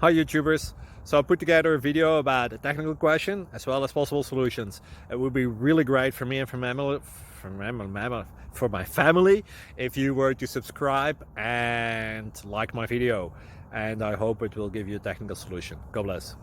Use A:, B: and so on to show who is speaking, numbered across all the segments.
A: Hi YouTubers. So I put together a video about a technical question as well as possible solutions. It would be really great for me and for my family if you were to subscribe and like my video, and I hope it will give you a technical solution. God bless.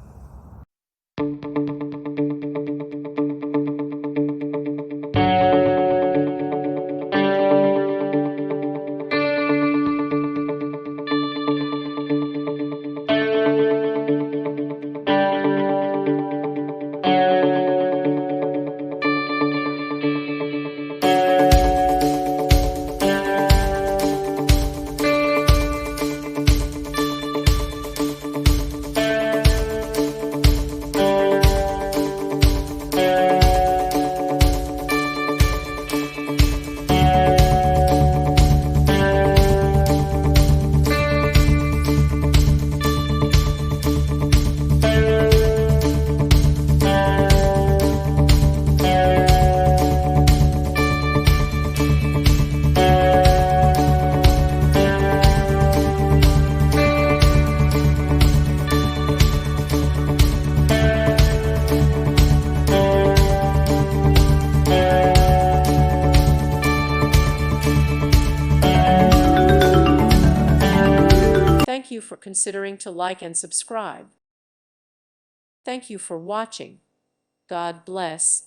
B: Thank you for considering to like and subscribe. Thank you for watching. God bless.